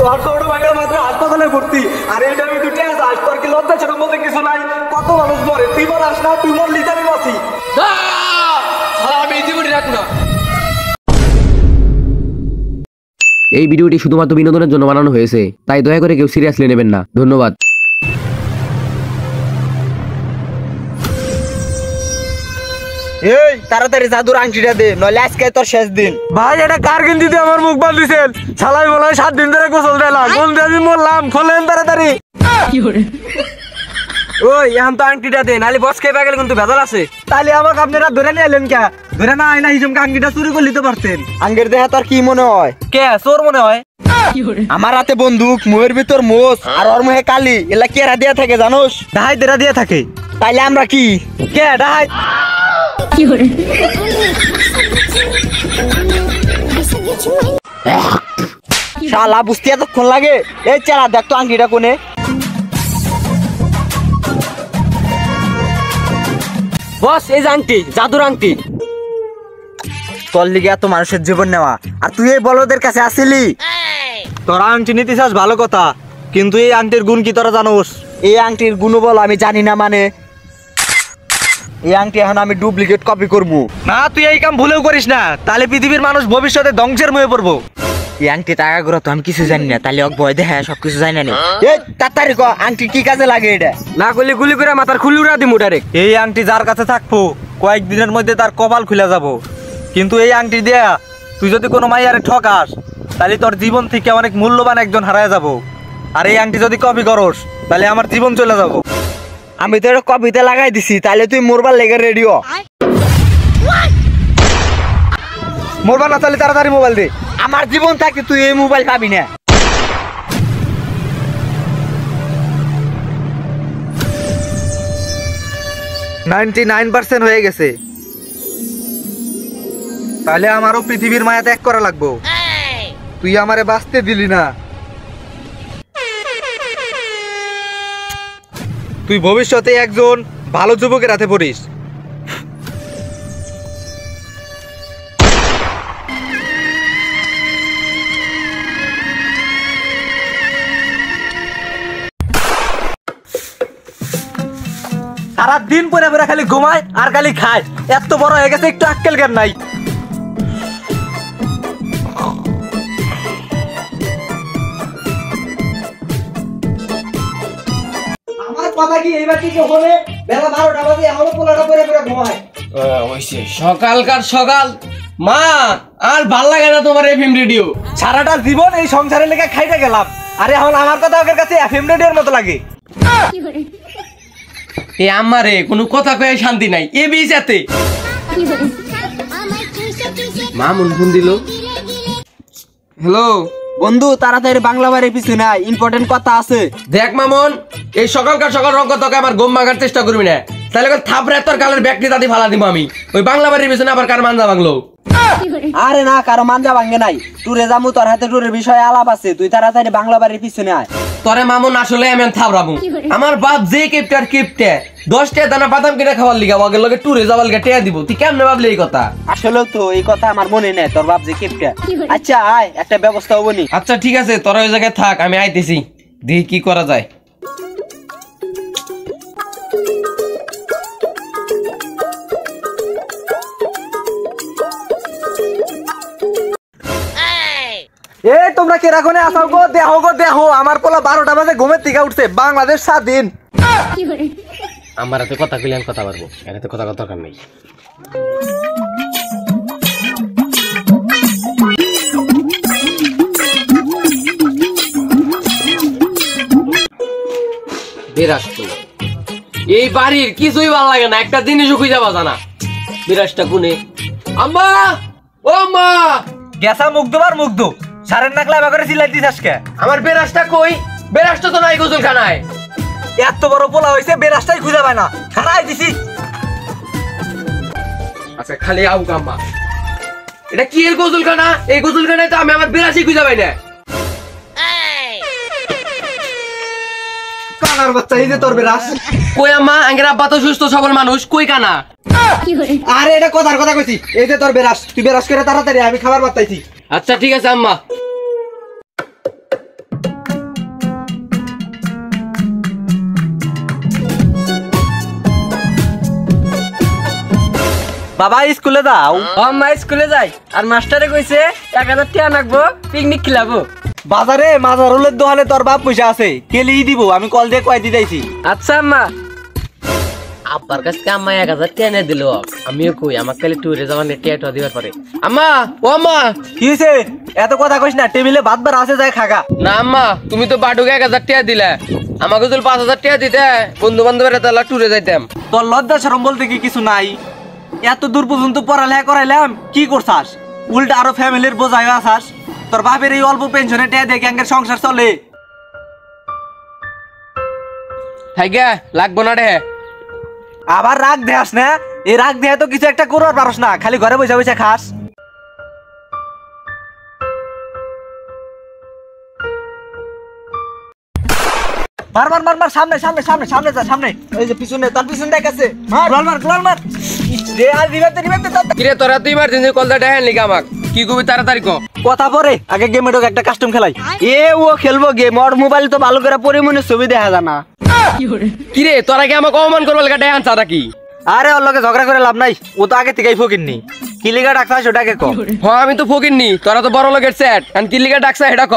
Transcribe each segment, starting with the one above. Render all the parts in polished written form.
তোর ছোট ভাইটা মাত্র হাসপাতালে ভর্তি, আর এইটা আমি দুটো আস, তোর কি লজ্জা ছোট মধ্যে কিছু নাই? কত মানুষ মরে, তুই মর আস না, তুই মর লিটারি বাসি। আমি জীবনে রাখ না। এই ভিডিওটি শুধুমাত্র বিনোদনের জন্য বানানো হয়েছে, তাই দয়া করে কেউ সিরিয়াসলি নেবেন না। ধন্যবাদ। এই তাড়াতাড়ি জাদুর আংটিটা দে, নইলে আজকে তোর শেষ দিন। ভাই এটা কার গেঞ্জিতে আমার মুখ বাঁধিয়েছেন? শালাই বলে 7 দিন ধরে গোসল দিলাম, কোন দিন মরলাম? খোলেন তাড়াতাড়ি। ওই এখন তো আংটিটা দে, নালে বস খেয়ে গেলে কিন্তু ভেজাল আছে। তাহলে আমাকে আপনারা ধরে নিয়ে এলেন কে? ধরে না আইনা হিজমকে আংটিটা চুরি করে নিতে পারতেন। আঙ্গের দেহা তোর কি মনে হয়? কে চোর মনে হয়? আমার হাতে বন্দুক, মুহের ভিতর মোষ, আর ওর মুহে কালি, এলা কেরা দিয়া থাকে জানোস? ডাহাই দেরা দিয়ে থাকে। তাইলে আমরা কি? কে ডাহাই? শালা বুঝতে এতক্ষণ লাগে? এই চেলা দেখ তো আংটিটা কোনে। বস এই আংটি, জাদুর আংটি। তোর লিগে এত মানুষের জীবন নেওয়া, আর তুই এই বলদের কাছে আসিলি? তোরা আংটি নিতে চাস ভালো কথা, কিন্তু এই আংটির গুণ কি তোরা জানোস? এই আংটির গুণ বল আমি জানি না, মানে এই আংটি এখন আমি ডুপ্লিকেট কপি করব না। তুই এই কাম ভুলেও করিস না, তাহলে পৃথিবীর মানুষ ভবিষ্যতে ধ্বংসের মুখে পড়বো। এই আংটি টাকা করে তো আমি কিছু জানি না, তাহলে ওকে ভয় দেখে সবকিছু জানি না। এই তাড়াতাড়ি ক, আংটি কি কাজে লাগে? এটা না করলে গুলি করে মাথার খুলি উড়া দিমু ডাইরেক্ট। এই আংটি যার কাছে থাকবো কয়েকদিনের মধ্যে তার কপাল খুলে যাব, কিন্তু এই আংটি দিয়া তুই যদি কোনো মাইয়ারে ঠকাস, তাহলে তোর জীবন থেকে অনেক মূল্যবান একজন হারায় যাব। আর এই আংটি যদি কপি করস, তাহলে আমার জীবন চলে যাব। আমি তো এটা কপিতে লাগাই দিছি, তাহলে তুই মরবার লেগে রেডিও। মরবা না, তাহলে তাড়াতাড়ি মোবাইল দে। আমার জীবন থাকে তুই এই মোবাইল পাবি না। 99% হয়ে গেছে, তাহলে আমারও পৃথিবীর মায়া ত্যাগ করা লাগবো। তুই আমারে বাঁচতে দিলি না, তুই ভবিষ্যতে একজন ভালো যুবকের হাতে পড়িস। সারা দিন পরে পরে খালি ঘুমায় আর খালি খায়, এত বড় হয়ে গেছে একটু আক্কেল জ্ঞান নাই। আমার কথা কি এইবার কি হলে বেলা 12টা বাজে এখনো পোলাটা পরে পরে ঘুমায়? ওইছে সকালকার সকাল। মা আর ভাল লাগে না তোমার এফএম রেডিও? সারাটা জীবন এই সংসারের লেগে খাইতে গেলাম, আরে এখন আমার কথা ওদের কাছে এফএম রেডিওর মতো লাগে। এ আমারে কোনো কথা কয়ে শান্তি নাই এ বিজাতে। মামুন ফোন দিল। হ্যালো বন্ধু, তাড়াতাড়ি বাংলা বাড়ির পিছনে আয়, ইম্পর্টেন্ট কথা আছে। দেখ মামুন, এই সকালকার সকাল রঙ্গ তোকে আমার গম মাগার চেষ্টা করবি না, তাহলে থাপড়ে তোর গালের ব্যাগটি দাদি ফালা দিব আমি। ওই বাংলা বাড়ির পিছনে আবার কার মানজা ভাঙলো? আরে না, কারো মানজা ভাঙে নাই। টুরে যামু, তোর হাতে টুরের বিষয়ে আলাপ আছে, তুই তাড়াতাড়ি বাংলা বাড়ির পিছনে আয়। তোরে মামুন আসলে আমি থাপড়াবো। আমার বাপ যে কেপটার কেপটে 10টা দানা বাদাম কিনে খাওয়ার লিগা ওকে লগে টুরে যাওয়ার লিগা টেয়া দিব, তুই কেমনে ভাবলি এই কথা? আসলে তো এই কথা আমার মনে নেই, তোর বাপ যে কেপটা। আচ্ছা আয়, একটা ব্যবস্থা হবনি। আচ্ছা ঠিক আছে, তোরা ওই জায়গায় থাক, আমি আইতেছি, দেখি কি করা যায়। এই তোমরা কেরাখনে আসাও গো, দেখো গো দেখো, আমার পোলা 12টা বাজে ঘুমের থেকে উঠছে। বাংলাদেশ স্বাধীন। আমার হাতে কথা কইলে আমি কথা পারবো, এর হাতে কথা দরকার নেই। বিরাষ্ট্র এই বাড়ির কিছুই ভালো লাগে না, একটা জিনিসও খুঁজে পাওয়া না। বিরাজটা কোনে? আম্মা, ও মা! গেছা মুগ্ধ বার মুগ্ধ, সারের নাকলা এবার করে চিল্লাই দিস আজকে। আমার বেরাজটা কই? বেরাজটা তো নাই গোসলখানায়। এত বড় পোলা হয়েছে, বেরাসটাই খুঁজে পায় না, সারাই দিছি। আচ্ছা খালি আউ আম্মা, এটা কি এর গোসলখানা? এই গোসলখানায় তো আমি আমার বেরাজই খুঁজে পাই না। কানার বাচ্চা, এই যে তোর বেরাস। কই আম্মা? আঙ্গের আব্বা তো সুস্থ সবল মানুষ, কই কানা? আরে এটা কথার কথা কইছি, এই যে তোর বেরাস, তুই বেরাস করে তাড়াতাড়ি, আমি খাবার বাতাইছি। আচ্ছা ঠিক আছে আম্মা। বাবা স্কুলে যাও। আম্মা স্কুলে যাই আর মাস্টারে কইছে 1000 টাকা লাগবো পিকনিক খিলাবো। বাজারে মাজারুলের দোকানে তোর বাপ পয়সা আছে, কেলি দিব, আমি কল দিয়ে কয় দিতেছি। আচ্ছা আম্মা। আব্বার কাছে আম্মা 1000 টাকা এনে দিল, আমিও কই আমার কালে ট্যুরে যাওয়ার টাকা দিবার পারে। আম্মা ও আম্মা, কি হয়েছে? এত কথা কইস না, টেবিলে ভাত বার আছে, যায় খাগা। না আম্মা, তুমি তো বাটুকে 1000 টাকা দিলে, আমাকে যদি 5000 টাকা দিতে বন্ধু বান্ধবের তাহলে ট্যুরে যাইতাম। তোর লজ্জা শরম বলতে কি কিছু নাই? এত দূর পর্যন্ত পড়ালেখা করাইলাম, কি করছাস? উল্টা আরো ফ্যামিলির বোঝাই আসাস। তোর বাপের এই অল্প পেনশনে টেয়া দিয়ে গ্যাংয়ের সংসার চলে। থাইগা লাগবো না রে। আবার রাগ দেয়াস না, এই রাগ দেয়া তো কিছু একটা করবার পারস না, খালি ঘরে বসে বসে খাস। মার মার মার মার, সামনে সামনে সামনে সামনে যা, সামনে। এই যে পিছনে, তার পিছনে দেখাছে। মার মার মার মার। রে আর রিভাইতে কিরে তোরা তুই ইমার্জেন্সি কলটা দেখেন লিখা আমাক, কি কবি তাড়াতাড়ি কো। কথা পরে, আগে গেমে ঢোক, একটা কাস্টম খেলাই। এ ও খেলবো গেম, ওর মোবাইল তো ভালো করে পরিমণের ছবি দেখা যায় না। কিরে তোরা কি আমাকে অপমান করবো লেখা দেখেন চাটা কি? আরে ওর লগে ঝগড়া করে লাভ নাই, ও তো আগে থেকেই ফকিরনি। কি লিগা ডাকছাস ওটাকে ক। হ্যাঁ আমি তো ফকিরনি, তোরা তো বড় লোকের সেট, এখন কি লিখা ডাকছা এটা ক।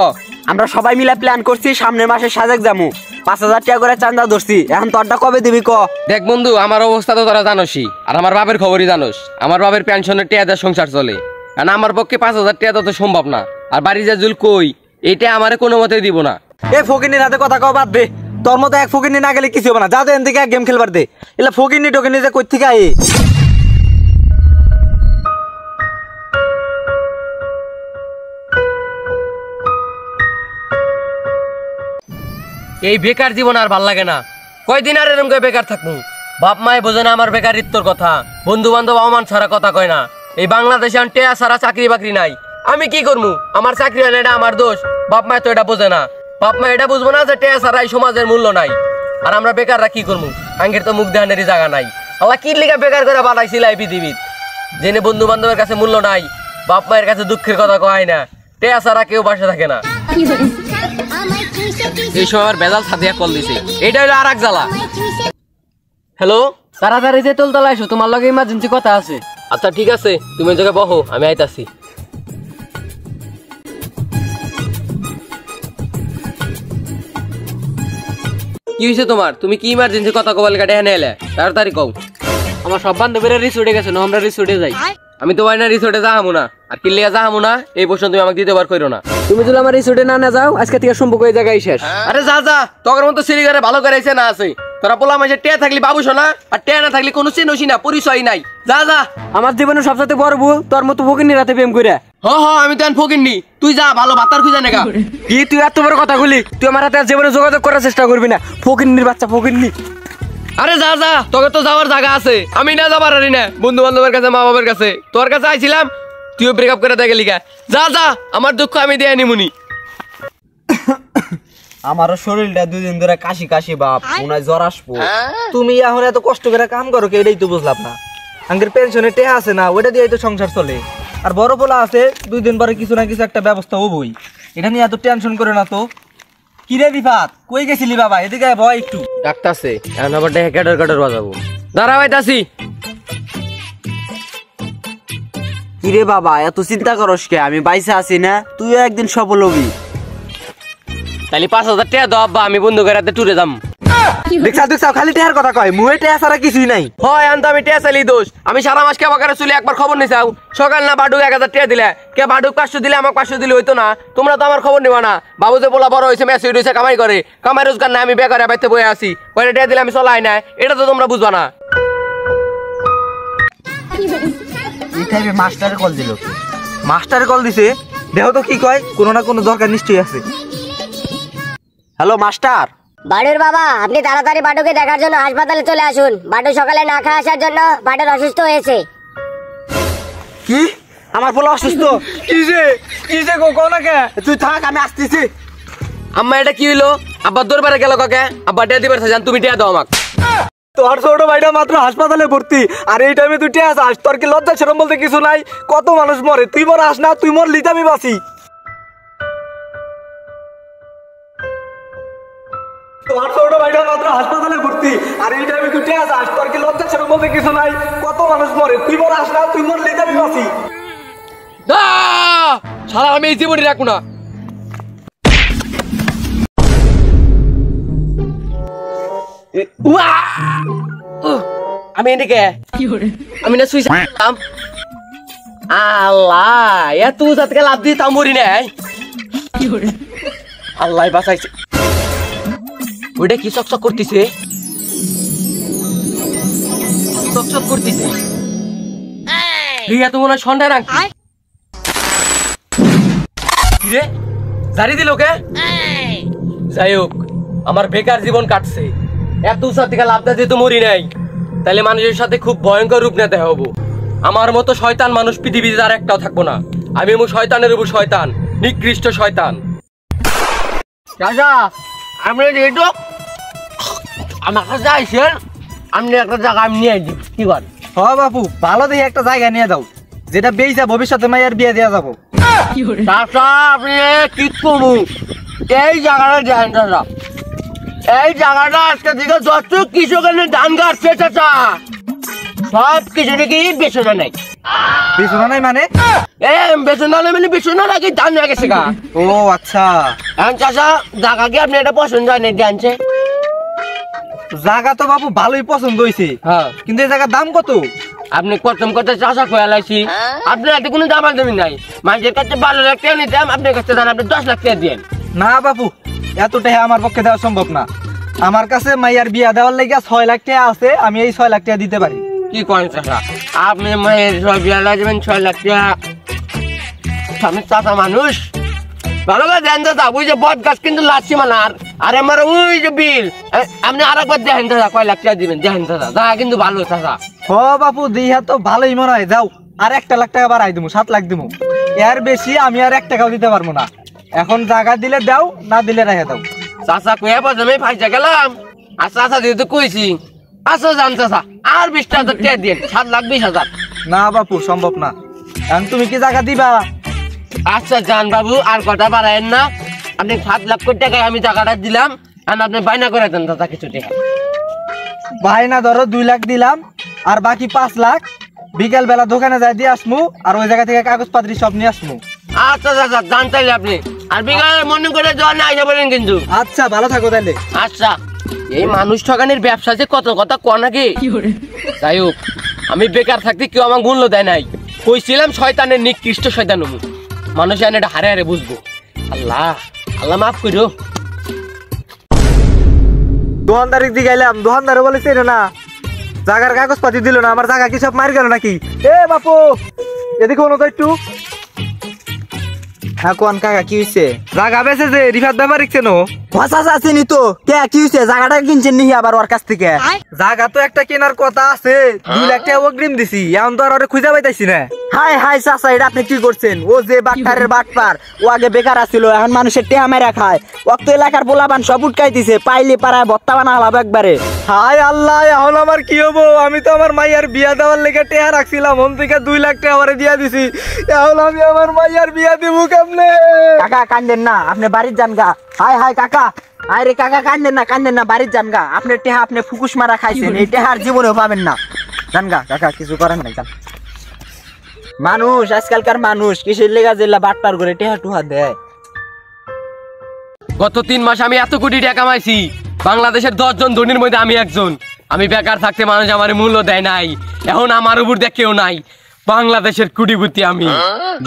আমরা সবাই মিলে প্ল্যান করছি সামনের মাসে সাজেক যামু, 5000 টাকা করে চাঁদা ধরছি। এখন তোরটা কবে দিবি ক? দেখ বন্ধু, আমার অবস্থা তো তোরা জানোসই, আর আমার বাপের খবরই জানোস। আমার বাপের পেনশনের টাকা দিয়ে সংসার চলে, কারণ আমার পক্ষে 5000 টাকা তো সম্ভব না। আর বাড়ি যা জুল কই, এইটা আমারে কোনো মতেই দিব না। এ ফকিরনির হাতে কথা কও বাদ দে, তোর মতো এক ফকিরনি না গেলে কিছু হবে না। যা তো এন থেকে এক গেম খেলবার দে। এলা ফকিরনি টকিরনি যে কই থেকে আয়ে। এই বেকার জীবন আর ভাল লাগে না, কয়দিন আর এরকম করে বেকার থাকবো। বাপ মায়ে বোঝে না আমার বেকারিত্বর কথা, বন্ধু বান্ধব অমান ছাড়া কথা কয় না। এই বাংলাদেশে আমি টেয়া ছাড়া চাকরি বাকরি নাই, আমি কি করবো? আমার চাকরি হয় না, এটা আমার দোষ। বাপ মায়ে তো এটা বোঝে না, বাপ মা এটা বুঝবো না যে টেয়া ছাড়া এই সমাজের মূল্য নাই। আর আমরা বেকাররা কি করবো? আঙ্গের তো মুখ দেহানেরই জায়গা নাই। আল্লাহ কি লিখা বেকার করে বানাইছিল এই পৃথিবীর, জেনে বন্ধু বান্ধবের কাছে মূল্য নাই, বাপ মায়ের কাছে দুঃখের কথা কয় না, টেয়া ছাড়া কেউ বাসা থাকে না। এই সময় আমার বেজাল সাদিয়া কল দিছে, এটা হলো আর এক জ্বালা। হ্যালো, তাড়াতাড়ি যে তোলতলা এসো, তোমার লগে ইমার্জেন্সি কথা আছে। আচ্ছা ঠিক আছে, তুমি ওই জায়গায় বহো, আমি আইতাছি। কি হয়েছে তোমার? তুমি কি ইমার্জেন্সি কথা কবাল কাটে এনে এলে? তাড়াতাড়ি কও। আমার সব বান্ধবীরা রিসোর্টে গেছে, না আমরা রিসোর্টে যাই। আমি তো না রিসোর্টে যাহামু না, আর কিল্লিয়া যাহামু না, এই প্রশ্ন তুমি আমাকে দিতে পার কইরো না। তুমি যদি আমার রিসোর্টে না যাও, আজকে থেকে সম্পর্ক এই জায়গায় শেষ। আরে যা যা, তোর মতো সিরিগারে ভালো করে আইছে না আছে। তোরা পোলা মাঝে টেয়া থাকলি বাবু শোনা, আর টেয়া না থাকলি কোনো চিনসি না, পরিচয় নাই। যা যা। আমার জীবনের সবচেয়ে বড় ভুল তোর মতো ফকিন্নির রাতে প্রেম করে। হ হ, আমি তো এখন ফকিরনি, তুই যা ভালো ভাতার খুঁজে নেগা। কি তুই এত বড় কথা বলি? তুই আমার হাতে আর জীবনে যোগাযোগ করার চেষ্টা করবি না, ফকিন্নির বাচ্চা ফকিন্নি। আরে যা যা, তোকে তো যাওয়ার জায়গা আছে, আমি না যাবার পারি না। বন্ধু বান্ধবের কাছে, মা বাবার কাছে, তোর কাছে আইছিলাম, তুইও ব্রেকআপ করে দেখে লিখা। যা যা, আমার দুঃখ আমি দিয়ে নিমুনি। আমারও শরীরটা 2 দিন ধরে কাশি কাশি বাপ, মনে হয় জ্বর আসবো। তুমি এখন এত কষ্ট করে কাম করো কে, এটাই তো বুঝলাম না। আঙ্গের পেনশনে টেহা আছে না, ওইটা দিয়ে তো সংসার চলে। আর বড় পোলা আছে, 2 দিন পরে কিছু না কিছু একটা ব্যবস্থা হবই। এটা নিয়ে এত টেনশন করে না তো। কি রে রিফাত, কই গেছিলি বাবা? এদিকে ভয় একটু। ডাকতাছে, এখন আবার দেখে ক্যাডার ক্যাডার বাজাবো। দাঁড়া ভাইতাছি। কিরে বাবা, এত চিন্তা করস কে? আমি বাইসে আছি না, তুইও একদিন সফল হবি। তাহলে 5000 টাকা দাও আব্বা, আমি বন্ধু করে ট্যুরে যাম। দেখছাও খালি টেহার কথা কয়, মুহে টেহা ছাড়া কিছুই নাই। হয় আনতো আমি টেয়া চাইলি দোষ। আমি সারা মাস কে বাকারে চলে একবার খবর নিছাও। সকাল না বাডুক 1000 টাকা দিলে, কে বাডুক 500 দিলে, আমাকে 500 দিলে হইতো না? তোমরা তো আমার খবর নিবা না। বাবু যে বলা বড় হয়েছে, মেসি হয়েছে, কামাই করে, কামাই রোজগার না, আমি বেকারে বাইতে বয়ে আছি, কয়টা টাকা দিলে আমি চলাই না, এটা তো তোমরা বুঝবা না। মাস্টারে কল দিল। মাস্টারে কল দিছে, দেখো তো কি কয়, কোনো না কোনো দরকার নিশ্চয়ই আছে। Hello master. বাডুর বাবা, আপনি তাড়াতাড়ি বাডুকে দেখার জন্য হাসপাতালে চলে আসুন। বাডু সকালে না খাওয়া আসার জন্য বাডুর অসুস্থ হয়েছে। কি? আমার পোলা অসুস্থ? কিসে গো, কও না কে? তুই থাক, আমি আসতেছি। আম্মা এটা কি হইলো? আব্বা দরবারে গেল কাকে? আব্বা টিয়া দিবার চান, তুমি টিয়া দাও আমাকে। তোর ছোট ভাইটা মাত্র হাসপাতালে ভর্তি, আর এই টাইমে তুই টিয়া আসিস? তোর কি লজ্জা শরম বলতে কিছু নাই? কত মানুষ মরে, তুই মরে আস না? তুই মর লিতে আমি বাঁচি। তোর ছোট ভাইটা মাত্র হাসপাতালে ভর্তি। করছি আর এই টাইমে তুই টেয়া যাস, তোর কি লজ্জা ছেড়ে বলতে কিছু নাই? কত মানুষ মরে, তুই মরে আস না, তুই মরলে যাবি বাঁচি। সারা আমি এই জীবনে রাখবো না। আমি এদিকে আমি না সুইসাম আল্লাহ এত থেকে লাভ দিয়ে তাও মরি নাই। আল্লাহ বাঁচাইছে। ওইটা কি চকচক করতেছে? চকচক করতেছে রিয়া তো মনে হয় সন্ধ্যা রাখ রে জারি দিল কে? যাই হোক আমার বেকার জীবন কাটছে, এত উৎসাহ থেকে লাভ দিয়ে তো মরি নাই, তাহলে মানুষের সাথে খুব ভয়ঙ্কর রূপ নিতে হবো। আমার মতো শয়তান মানুষ পৃথিবীতে আর একটাও থাকবো না। আমি শয়তানের উপর শয়তান, নিকৃষ্ট শয়তান। রাজা আমরা যেহেতু আমার কাছে আইসেন, আপনি একটা জায়গা আমি নিয়ে দিই, কি করেন? হ বাপু, ভালো দেখে একটা জায়গা নিয়ে যাও, যেটা বেইছা ভবিষ্যতে মাইয়ার বিয়ে দেওয়া যাবো। চাচা আপনি কি করবো এই জায়গাটা দেন চাচা, এই জায়গাটা আজকে দিকে যত কিছু ধান গাছছে চাচা, সব কিছু নাকি বেচনা নাই। বিছানা নাই মানে? বেচনা নাই মানে বেচনা নাকি ধান হয়ে গেছে গা। ও আচ্ছা, এখন চাচা জায়গা কি আপনি এটা পছন্দ হয় নাই জানছে? জায়গা তো বাবু ভালোই পছন্দ হয়েছে, হ্যাঁ কিন্তু এই জায়গার দাম কত? আপনি প্রথম কথা চাষা খোয়া লাইছি, আপনার হাতে কোনো দাম দামি নাই। মানুষের কাছে 12 লাখ টাকা নিতাম, আপনার কাছে দাম আপনি 10 লাখ টাকা দিয়েন। না বাবু, এতটাই আমার পক্ষে দেওয়া সম্ভব না। আমার কাছে মাইয়ার বিয়া দেওয়ার লেগে 6 লাখ টাকা আছে, আমি এই 6 লাখ টাকা দিতে পারি। কি করেন চাষা? আপনি মায়ের সব বিয়া লাগবেন 6 লাখ টাকা? আমি চাষা মানুষ, ভালো করে দেন দাদা। ওই যে বট গাছ কিন্তু লাচ্ছি মানার, আর আমার ওই যে বিল, আপনি আর একবার দেখেন দাদা কয় লাখ টাকা দিবেন, দেখেন দাদা। দাদা কিন্তু ভালো চাষা। হ বাপু, দিহা তো ভালোই মনে হয়, যাও আর 1 লাখ টাকা বাড়াই দিবো, 7 লাখ দিবো। এর বেশি আমি আর 1 টাকাও দিতে পারবো না। এখন জায়গা দিলে দাও, না দিলে রেখে দাও। চাষা কয়ে প্রথমে ফাইসা গেলাম, আর চাষা যেহেতু কইছি, আচ্ছা জান চাষা আর 20,000 টাকা দিন, 7,20,000। না বাপু, সম্ভব না। এখন তুমি কি জায়গা দিবা? আচ্ছা জান বাবু, আর কথা বাড়ায়েন না। আপনি 7 লাখ টাকায় আমি টাকাটা দিলাম, আর আপনি বাইনা করে দেন দাদা কিছু টাকা। ভাই না ধরো 2 লাখ দিলাম, আর বাকি 5 লাখ বিকেল বেলা দোকানে যাই দিয়ে আসমু, আর ওই জায়গা থেকে কাগজপত্র সব নিয়ে আসমু। আচ্ছা চাচা জান চাইলে আপনি, আর বিকালে মনে করে যাওয়া না আইসা বলেন কিন্তু। আচ্ছা, ভালো থাকো তাহলে। আচ্ছা, এই মানুষ ঠকানির ব্যবসা যে কত কথা কয় নাকি। যাই হোক, আমি বেকার থাকতে কেউ আমার মূল্য দেয় নাই। কইছিলাম শয়তানের নিকৃষ্ট শয়তান হবো, মানুষ জানে এটা হারে হারে বুঝবো। আল্লাহ আল্লাহ মাফ করো। দোকানদারের দিকে গেলাম, দোকানদারে বলেছে না জায়গার কাগজপাতি দিল না, আমার জায়গা কি সব মার গেল নাকি? এ বাপু, এদিকে হলো তো একটু। হ্যাঁ কোন কাকা কি হইছে? জায়গা বেচে যে রিফাত ব্যাপার ইচ্ছেন ভাষা আসেনি তো কে কি হইছে? জায়গাটা কিনছেন নি আবার ওর কাছ থেকে? জায়গা তো একটা কেনার কথা আছে, 2 লাখ টাকা অগ্রিম দিছি, এখন তো আর ওরে খুঁজে পাইতাছি না। হাই হাই চাচা, এটা আপনি কি করছেন? ও যে বাটপারের বাটপার, ও আগে বেকার আছিল, এখন মানুষের টেহা মেরা খায়। অক্ত এলাকার পোলাপান সব উটকাইতেছে, পাইলে পাড়ায় ভত্তা বানা হলাম একবারে। হাই আল্লাহ, এখন আমার কি হবো? আমি তো আমার মাইয়ার বিয়া দেওয়ার লেগে টেহা রাখছিলাম, ওন থেকে 2 লাখ টাকা আমারে দিয়া দিছি, এখন আমি আমার মাইয়ার বিয়া দিব কেমনে? কাকা কান্দেন না, আপনি বাড়ির যান গা। হাই হাই কাকা, আরে কাকা কান্দেন না, বাড়ির যান গা। আপনার টেহা আপনি ফুকুস মারা খাইছেন, এই টেহার জীবনেও পাবেন না। যান গা কাকা, কিছু করেন নাই, যান। মানুষ আজকালকার মানুষ কিসের লেগা জেলা বাটপার করে টেহা টুহা দেয়। গত 3 মাস আমি এত কোটি টাকা কামাইছি, বাংলাদেশের 10 জন ধনীর মধ্যে আমি একজন। আমি বেকার থাকতে মানুষ আমার মূল্য দেয় নাই, এখন আমার উপর দেখ কেউ নাই। বাংলাদেশের কোটিপতি আমি।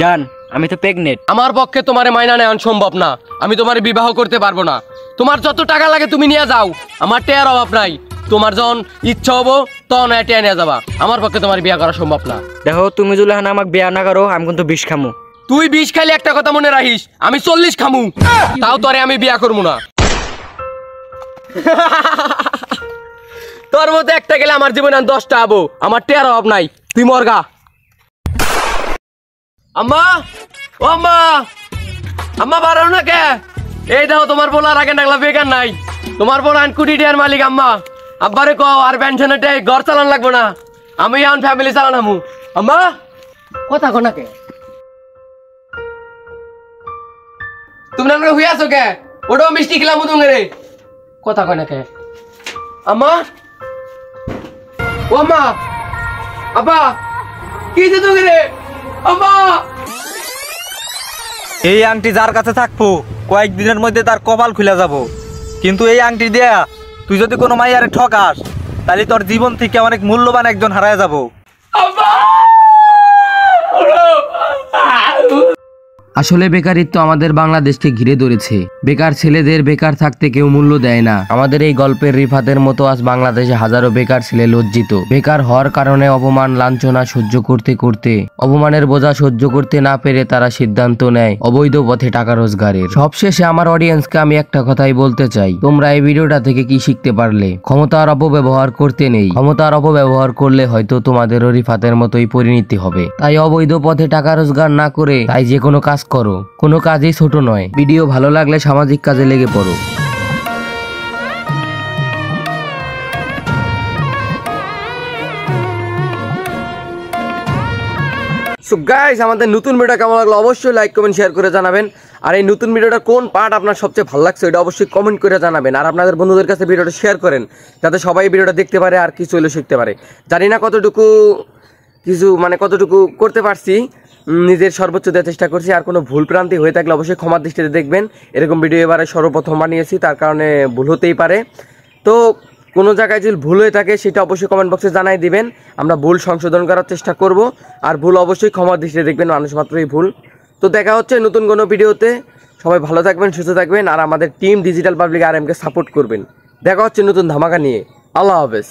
জান আমি তো প্রেগনেন্ট। আমার পক্ষে তোমার মাইনা নেওয়া সম্ভব না, আমি তোমার বিবাহ করতে পারবো না। তোমার যত টাকা লাগে তুমি নিয়ে যাও, আমার টেয়ার অভাব নাই। তোমার যখন ইচ্ছা হবো তখন টেয়া নিয়ে যাবা, আমার পক্ষে তোমার বিয়ে করা সম্ভব না। দেখো তুমি যদি এখন আমাকে বিয়া না করো, আমি কিন্তু বিষ খামু। তুই 20 খাইলে একটা কথা মনে রাখিস, আমি 40 খামু, তাও তোরে আমি বিয়া করবো না। তোর মতো একটা গেলে আমার জীবনে 10টা হবো, আমার টেয়ার অভাব নাই। তুই মরগা। আম্মা, ও আম্মা, আম্মা বাড়াও না কে? এই দেখো তোমার বলার আগে ডাকলা বেকার নাই, তোমার বলা কোটি টাকার মালিক। আম্মা আব্বারে কও আর পেনশনের ঘর চালান লাগবো না, আমি এখন ফ্যামিলি চালানামু। আম্মা কথা কো না কে? তুমি না হুই আছো কে? ওটাও মিষ্টি খেলাম তুমি রে, কথা কয় না কে? আমার ও মা আব্বা কি যে তোকে রে আব্বা এই আংটি যার কাছে থাকবো কয়েকদিনের মধ্যে তার কপাল খুলে যাব, কিন্তু এই আংটি দেয়া তুই যদি কোনো মাইয়ারে ঠকাস তাহলে তোর জীবন থেকে অনেক মূল্যবান একজন হারায় যাব। আসলে বেকারিত্ব আমাদের বাংলাদেশকে ঘিরে ধরেছে। বেকার ছেলেদের বেকার থাকতে কেউ মূল্য দেয় না। আমাদের এই গল্পের রিফাতের মতো আজ বাংলাদেশে হাজারো বেকার ছেলে লজ্জিত। বেকার হওয়ার কারণে অপমান লাঞ্ছনা সহ্য করতে করতে অপমানের বোঝা সহ্য করতে না পেরে তারা সিদ্ধান্ত নেয় অবৈধ পথে টাকা রোজগারের। সবশেষে আমার অডিয়েন্সকে আমি একটা কথাই বলতে চাই, তোমরা এই ভিডিওটা থেকে কি শিখতে পারলে? ক্ষমতার অপব্যবহার করতে নেই, ক্ষমতার অপব্যবহার করলে হয়তো তোমাদেরও রিফাতের মতোই পরিণতি হবে। তাই অবৈধ পথে টাকা রোজগার না করে তাই যে কোনো কাজ করো, কোনো কাজই ছোট নয়। ভিডিও ভালো লাগলে সামাজিক কাজে লেগে পড়ো। সো গাইস, আমাদের নতুন ভিডিও কেমন লাগলো অবশ্যই লাইক কমেন্ট শেয়ার করে জানাবেন। আর এই নতুন ভিডিওটা কোন পার্ট আপনার সবচেয়ে ভালো লাগছে এটা অবশ্যই কমেন্ট করে জানাবেন। আর আপনাদের বন্ধুদের কাছে ভিডিওটা শেয়ার করেন যাতে সবাই ভিডিওটা দেখতে পারে আর কিছু হলেও শিখতে পারে। জানি না কতটুকু কতটুকু করতে পারছি, নিজের সর্বোচ্চ দেওয়ার চেষ্টা করছি। আর কোনো ভুল প্রান্তি হয়ে থাকলে অবশ্যই ক্ষমার দৃষ্টিতে দেখবেন। এরকম ভিডিও এবারে সর্বপ্রথম বানিয়েছি, তার কারণে ভুল হতেই পারে। তো কোনো জায়গায় যদি ভুল হয়ে থাকে সেটা অবশ্যই কমেন্ট বক্সে জানাই দিবেন, আমরা ভুল সংশোধন করার চেষ্টা করব। আর ভুল অবশ্যই ক্ষমার দৃষ্টিতে দেখবেন, মানুষ মাত্রই ভুল। তো দেখা হচ্ছে নতুন কোনো ভিডিওতে। সবাই ভালো থাকবেন, সুস্থ থাকবেন, আর আমাদের টিম ডিজিটাল পাবলিক RM কে সাপোর্ট করবেন। দেখা হচ্ছে নতুন ধামাকা নিয়ে। আল্লাহ হাফেজ।